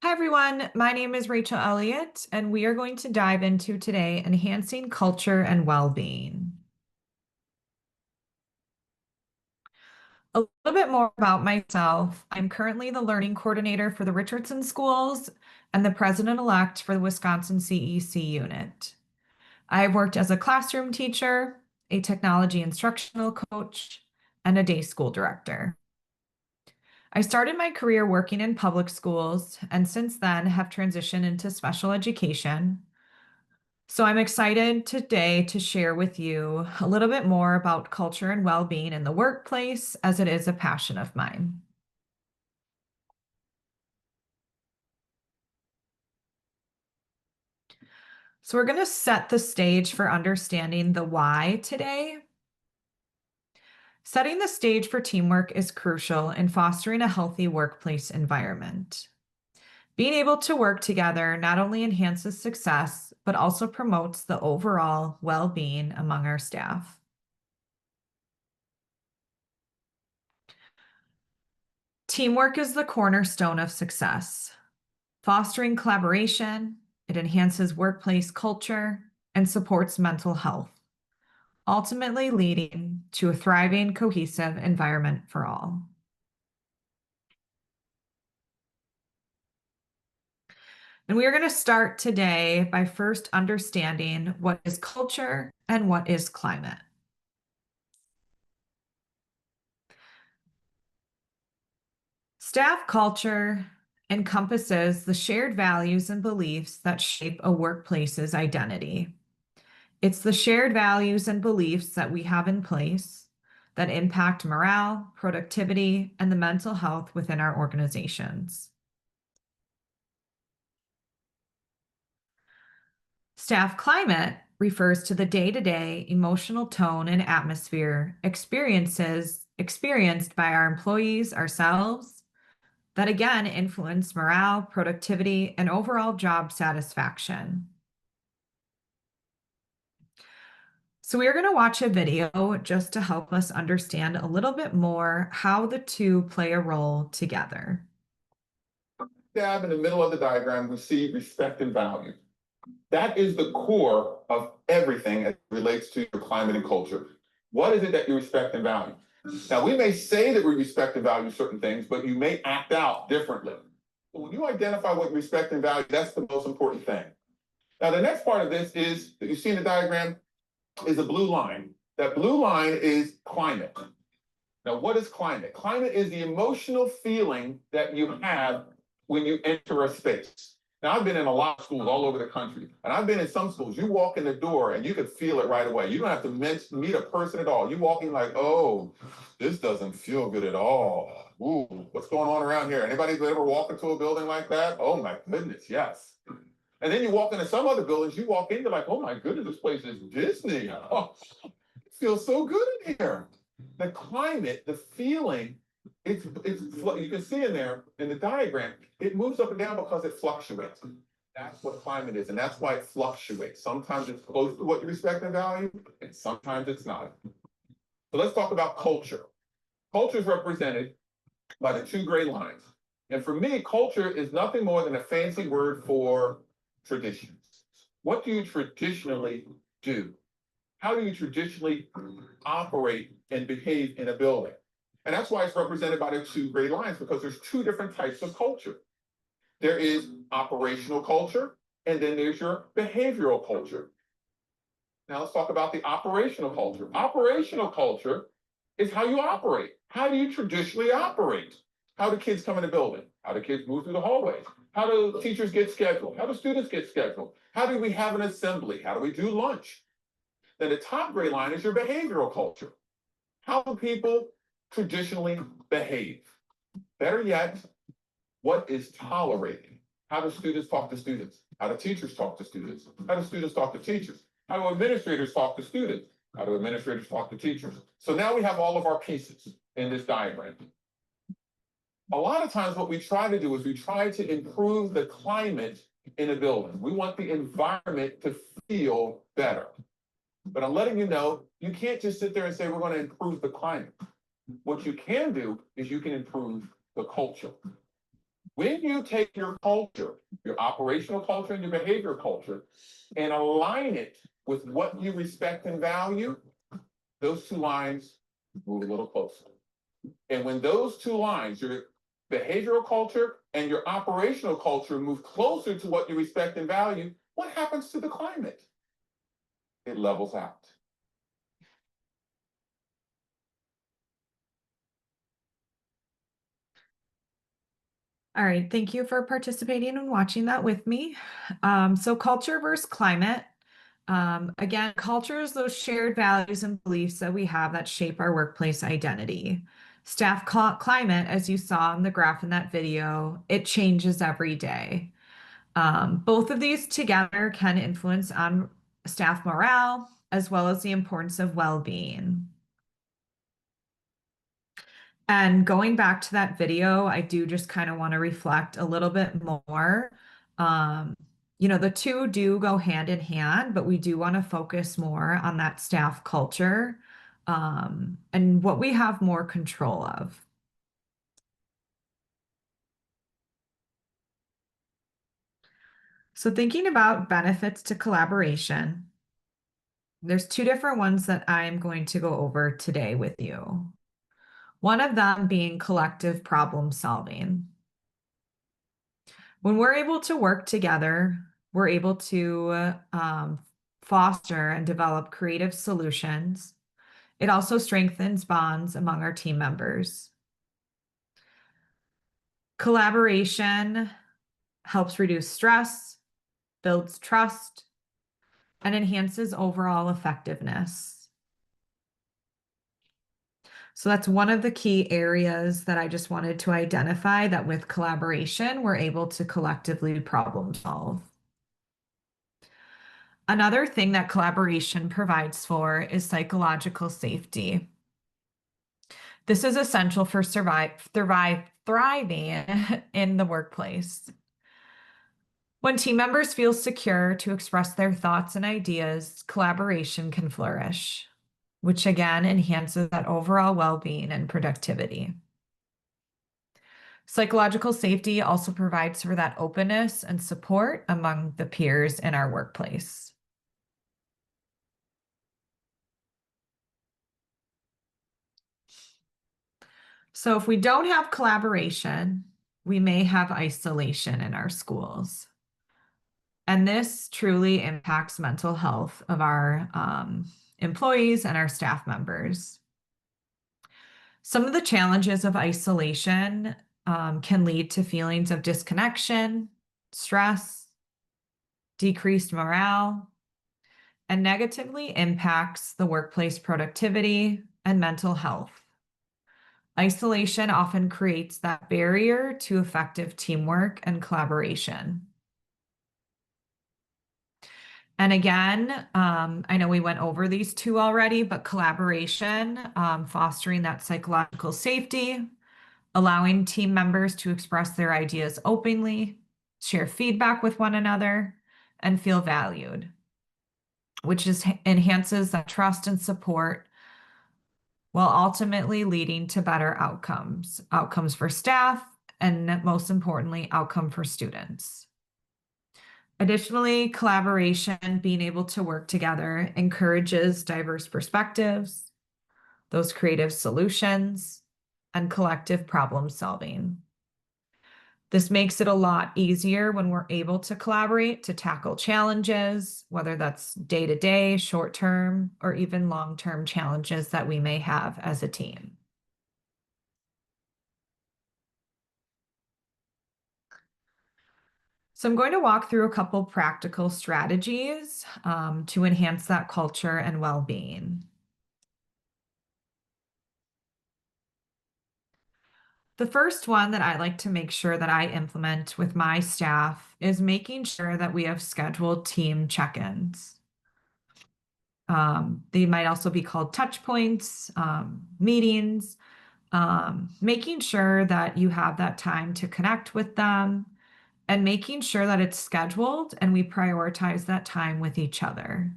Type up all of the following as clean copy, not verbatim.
Hi, everyone. My name is Rachel Elliott, and we are going to dive into today enhancing culture and well-being. A little bit more about myself. I'm currently the learning coordinator for the Richardson schools and the president-elect for the Wisconsin CEC unit. I've worked as a classroom teacher, a technology instructional coach, and a day school director. I started my career working in public schools and since then have transitioned into special education. So I'm excited today to share with you a little bit more about culture and well-being in the workplace, as it is a passion of mine. So we're going to set the stage for understanding the why today. Setting the stage for teamwork is crucial in fostering a healthy workplace environment. Being able to work together not only enhances success, but also promotes the overall well-being among our staff. Teamwork is the cornerstone of success. Fostering collaboration, it enhances workplace culture and supports mental health, ultimately leading to a thriving, cohesive environment for all. And we are going to start today by first understanding what is culture and what is climate. Staff culture encompasses the shared values and beliefs that shape a workplace's identity. It's the shared values and beliefs that we have in place that impact morale, productivity, and the mental health within our organizations. Staff climate refers to the day-to-day emotional tone and atmosphere experienced by our employees, ourselves, that again influence morale, productivity, and overall job satisfaction. So we are going to watch a video just to help us understand a little bit more how the two play a role together. Tab in the middle of the diagram, we see respect and value. That is the core of everything as it relates to your climate and culture. What is it that you respect and value? Now, we may say that we respect and value certain things, but you may act out differently. So when you identify what you respect and value, that's the most important thing. Now, the next part of this is that you see in the diagram is a blue line. That blue line is climate. Now, what is climate? Climate is the emotional feeling that you have when you enter a space. Now, I've been in a lot of schools all over the country, and I've been in some schools. You walk in the door and you can feel it right away. You don't have to meet a person at all. You walk in like, oh, this doesn't feel good at all. Ooh, what's going on around here? Anybody ever walk into a building like that? Oh my goodness, yes. And then you walk into some other buildings, you walk in, you're like, oh my goodness, this place is Disney. Oh, it feels so good in here. The climate, the feeling, it's you can see in there in the diagram, it moves up and down because it fluctuates. That's what climate is, and that's why it fluctuates. Sometimes it's close to what you respect and value, and sometimes it's not. So let's talk about culture. Culture is represented by the two gray lines. And for me, culture is nothing more than a fancy word for traditions. What do you traditionally do? How do you traditionally operate and behave in a building? And that's why it's represented by the two gray lines, because there's two different types of culture. There is operational culture, and then there's your behavioral culture. Now let's talk about the operational culture. Operational culture is how you operate. How do you traditionally operate? How do kids come in the building? How do kids move through the hallways? How do teachers get scheduled? How do students get scheduled? How do we have an assembly? How do we do lunch? Then the top gray line is your behavioral culture. How do people traditionally behave? Better yet, what is tolerated? How do students talk to students? How do teachers talk to students? How do students talk to teachers? How do administrators talk to students? How do administrators talk to teachers? So now we have all of our pieces in this diagram. A lot of times what we try to do is we try to improve the climate in a building. We want the environment to feel better. But I'm letting you know, you can't just sit there and say, we're going to improve the climate. What you can do is you can improve the culture. When you take your culture, your operational culture and your behavior culture, and align it with what you respect and value, those two lines move a little closer. And when those two lines, your behavioral culture and your operational culture, move closer to what you respect and value, what happens to the climate? It levels out. All right, thank you for participating and watching that with me. So culture versus climate. Again, culture is those shared values and beliefs that we have that shape our workplace identity. Staff climate, as you saw in the graph in that video, it changes every day. Both of these together can influence on staff morale as well as the importance of well-being. And going back to that video, I do just kind of want to reflect a little bit more. Um, the two do go hand in hand, but we do want to focus more on that staff culture, and what we have more control of. So thinking about benefits to collaboration, there's two different ones that I'm going to go over today with you. One of them being collective problem solving. When we're able to work together, we're able to foster and develop creative solutions. It also strengthens bonds among our team members. Collaboration helps reduce stress, builds trust, and enhances overall effectiveness. So that's one of the key areas that I just wanted to identify, that with collaboration, we're able to collectively problem solve. Another thing that collaboration provides for is psychological safety. This is essential for thriving in the workplace. When team members feel secure to express their thoughts and ideas, collaboration can flourish, which again enhances that overall well-being and productivity. Psychological safety also provides for that openness and support among the peers in our workplace. So if we don't have collaboration, we may have isolation in our schools. And this truly impacts mental health of our employees and our staff members. Some of the challenges of isolation can lead to feelings of disconnection, stress, decreased morale, and negatively impacts the workplace productivity and mental health. Isolation often creates that barrier to effective teamwork and collaboration. And again, I know we went over these two already, but collaboration, fostering that psychological safety, allowing team members to express their ideas openly, share feedback with one another, and feel valued, which enhances that trust and support, while ultimately leading to better outcomes for staff, and most importantly, outcome for students. Additionally, collaboration, being able to work together, encourages diverse perspectives, those creative solutions, and collective problem solving. This makes it a lot easier when we're able to collaborate to tackle challenges, whether that's day-to-day, short-term, or even long-term challenges that we may have as a team. So I'm going to walk through a couple practical strategies to enhance that culture and well-being. The first one that I like to make sure that I implement with my staff is making sure that we have scheduled team check-ins. They might also be called touch points, meetings, making sure that you have that time to connect with them, and making sure that it's scheduled and we prioritize that time with each other.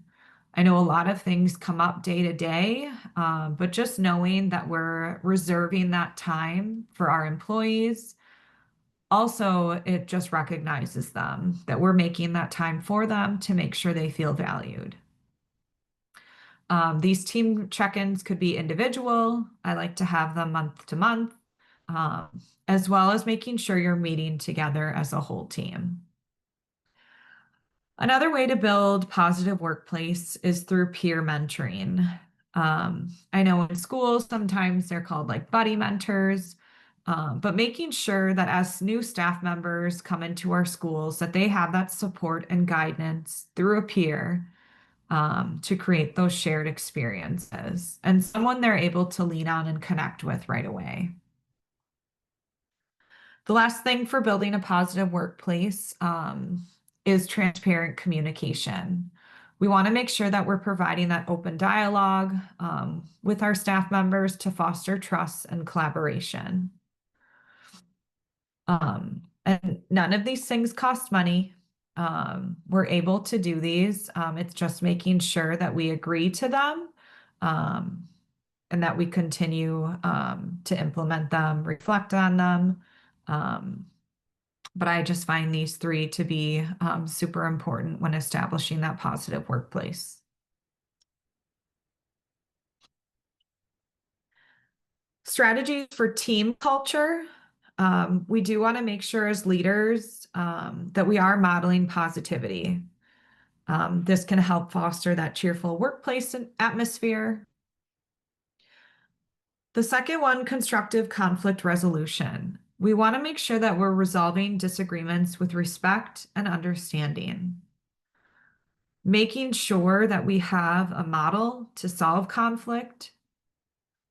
I know a lot of things come up day to day, but just knowing that we're reserving that time for our employees Also, it just recognizes them that we're making that time for them to make sure they feel valued. These team check-ins could be individual. I like to have them month to month, as well as making sure you're meeting together as a whole team. Another way to build positive workplace is through peer mentoring. I know in schools, sometimes they're called like buddy mentors, but making sure that as new staff members come into our schools, that they have that support and guidance through a peer to create those shared experiences and someone they're able to lean on and connect with right away. The last thing for building a positive workplace is transparent communication. We want to make sure that we're providing that open dialogue with our staff members to foster trust and collaboration. And none of these things cost money. We're able to do these. It's just making sure that we agree to them um, and that we continue to implement them, reflect on them. Um, but I just find these three to be super important when establishing that positive workplace. Strategies for team culture. We do want to make sure as leaders that we are modeling positivity. This can help foster that cheerful workplace atmosphere. The second one, constructive conflict resolution. We want to make sure that we're resolving disagreements with respect and understanding. Making sure that we have a model to solve conflict,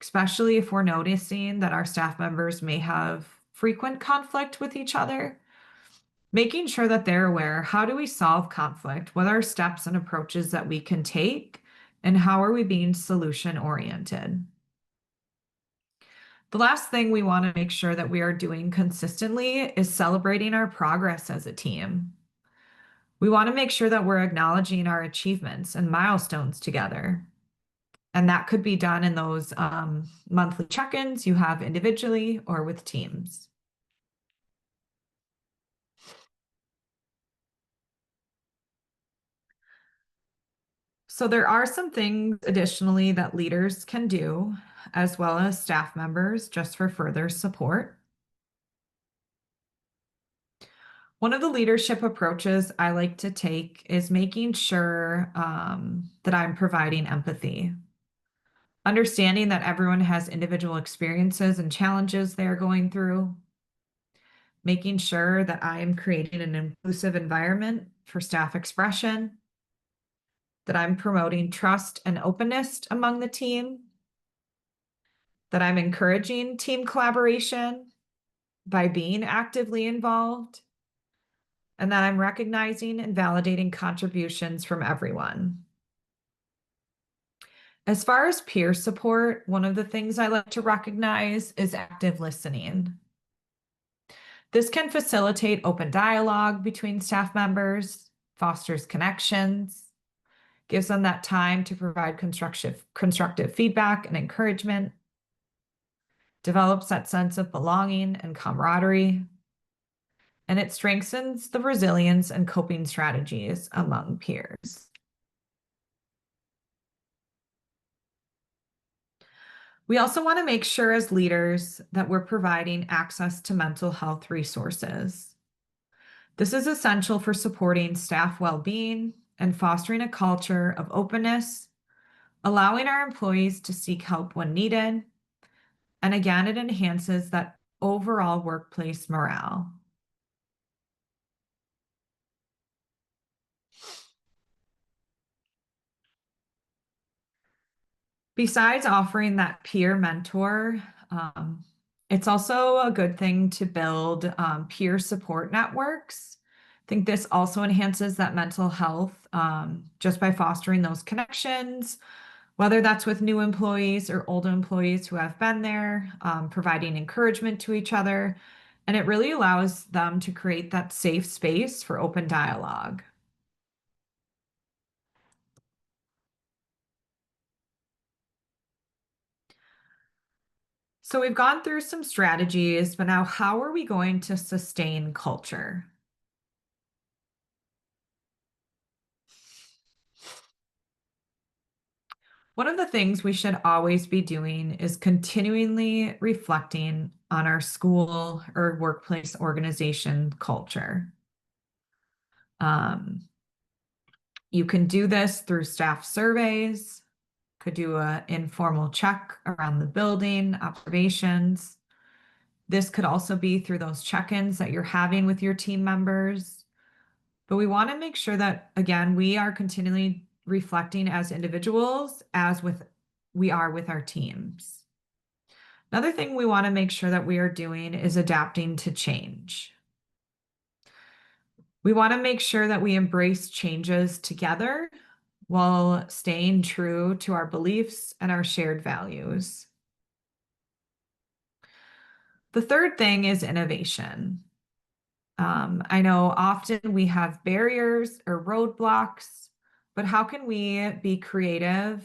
especially if we're noticing that our staff members may have frequent conflict with each other. Making sure that they're aware, how do we solve conflict? What are steps and approaches that we can take? And how are we being solution oriented? The last thing we want to make sure that we are doing consistently is celebrating our progress as a team. We want to make sure that we're acknowledging our achievements and milestones together. And that could be done in those monthly check-ins you have individually or with teams. So there are some things additionally that leaders can do, as well as staff members, just for further support. One of the leadership approaches I like to take is making sure that I'm providing empathy. Understanding that everyone has individual experiences and challenges they are going through. Making sure that I am creating an inclusive environment for staff expression. That I'm promoting trust and openness among the team. That I'm encouraging team collaboration by being actively involved. And that I'm recognizing and validating contributions from everyone. As far as peer support, one of the things I like to recognize is active listening. This can facilitate open dialogue between staff members, fosters connections, gives them that time to provide constructive feedback and encouragement, develops that sense of belonging and camaraderie, and it strengthens the resilience and coping strategies among peers. We also want to make sure as leaders that we're providing access to mental health resources. This is essential for supporting staff well-being and fostering a culture of openness, allowing our employees to seek help when needed. And again, it enhances that overall workplace morale. Besides offering that peer mentor, it's also a good thing to build peer support networks. I think this also enhances that mental health just by fostering those connections, whether that's with new employees or old employees who have been there, providing encouragement to each other. And it really allows them to create that safe space for open dialogue. So we've gone through some strategies, but now how are we going to sustain culture? One of the things we should always be doing is continually reflecting on our school or workplace organization culture. Um, you can do this through staff surveys, could do an informal check around the building, observations. This could also be through those check-ins that you're having with your team members. But we want to make sure that, again, we are continually reflecting as individuals as we are with our teams. Another thing we want to make sure that we are doing is adapting to change. We want to make sure that we embrace changes together while staying true to our beliefs and our shared values. The third thing is innovation. I know often we have barriers or roadblocks, but how can we be creative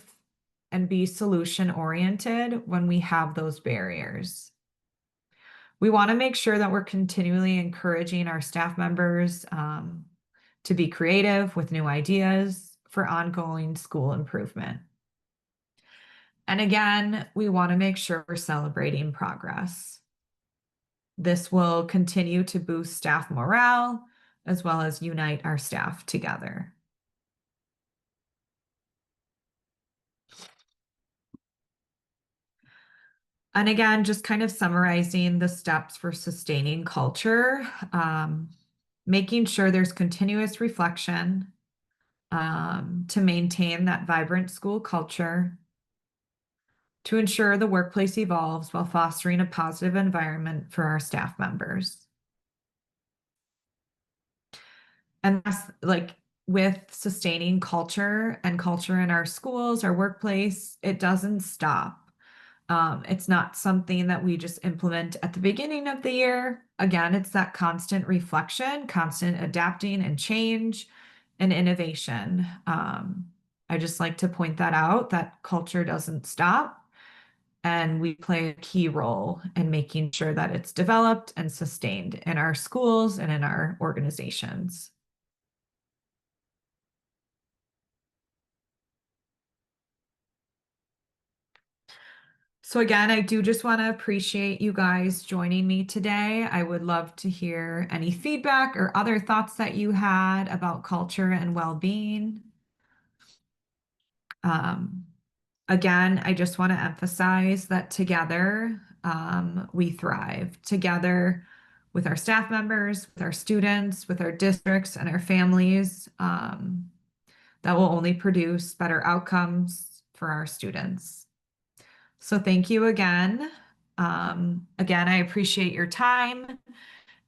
and be solution oriented when we have those barriers? We want to make sure that we're continually encouraging our staff members to be creative with new ideas for ongoing school improvement. And again, we want to make sure we're celebrating progress. This will continue to boost staff morale as well as unite our staff together. And again, just kind of summarizing the steps for sustaining culture, making sure there's continuous reflection to maintain that vibrant school culture, to ensure the workplace evolves while fostering a positive environment for our staff members. And that's like with sustaining culture and culture in our schools, our workplace, it doesn't stop. It's not something that we just implement at the beginning of the year. Again, it's that constant reflection, constant adapting and change and innovation. I just like to point that out, that culture doesn't stop. And we play a key role in making sure that it's developed and sustained in our schools and in our organizations. So again, I do just want to appreciate you guys joining me today. I would love to hear any feedback or other thoughts that you had about culture and well-being. Um, Again, I just want to emphasize that together we thrive. Together with our staff members, with our students, with our districts and our families, that will only produce better outcomes for our students. So thank you again. Again, I appreciate your time,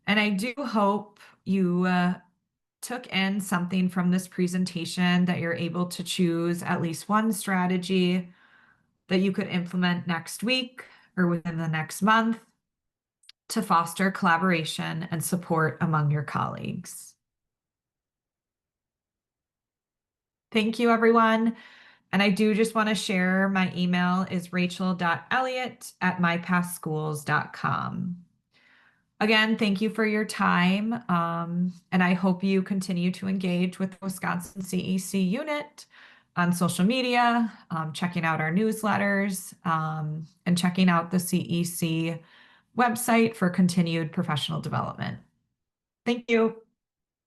and I do hope you took in something from this presentation that you're able to choose at least one strategy that you could implement next week or within the next month to foster collaboration and support among your colleagues. Thank you, everyone. And I do just want to share my email is rachel.elliott@mypathschools.com. Again, thank you for your time. And I hope you continue to engage with the Wisconsin CEC unit on social media, checking out our newsletters, and checking out the CEC website for continued professional development. Thank you.